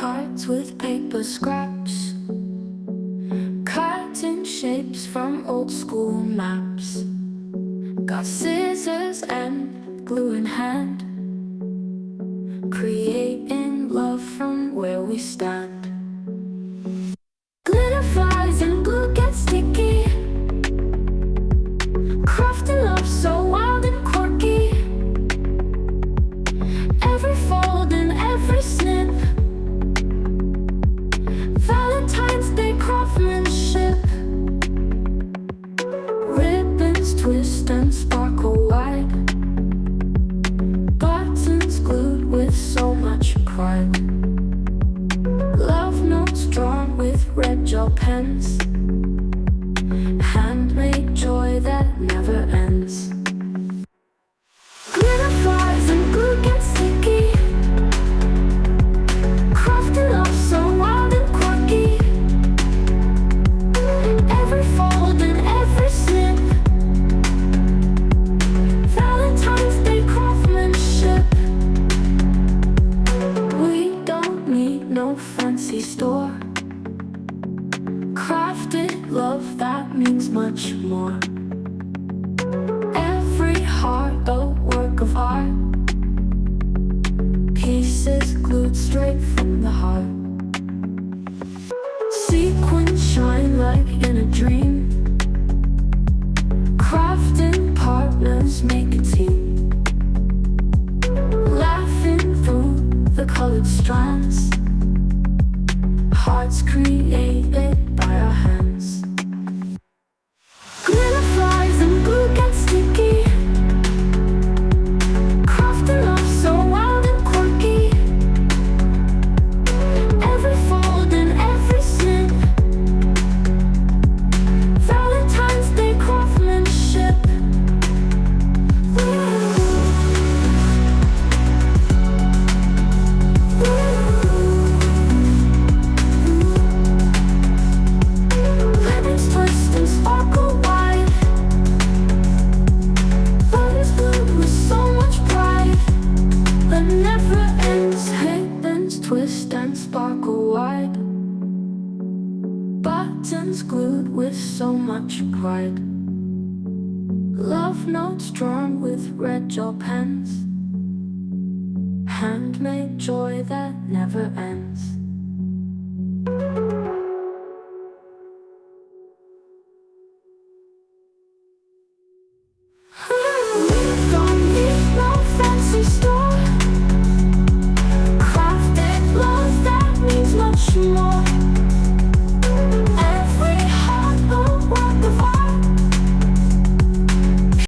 cards with paper scraps, cutting shapes from old school maps. Got scissors and glue in hand, creating love from where we stand. Glitter flies and glue gets sticky, crafting love so wild and quirky. Every fold and every snip, Valentine's Day craftsmanship. Ribbons twist and sparkle wide, buttons glued with so much pride. Love notes drawn with red gel pens, handmade joy that never ends. Glitter flies and glue gets sticky, crafting love so wild and quirky. Every fold and every snip, Valentine's Day craftsmanship. We don't need no fancy store, crafted love that means much more. Every heart a work of art, pieces glued straight from the heart. Sequins shine like in a dream, crafting partners make a team. Laughing through the colored strands, hearts created by our hands. Glitter flies and glue gets sticky, crafting love so wild and quirky. Every fold and every snip, Valentine's Day craftsmanship. Ribbons twist and sparkle wide, buttons glued with so much pride that never ends. Ribbons twist and sparkle wide, buttons glued with so much pride. Love notes drawn with red gel pens, handmade joy that never ends.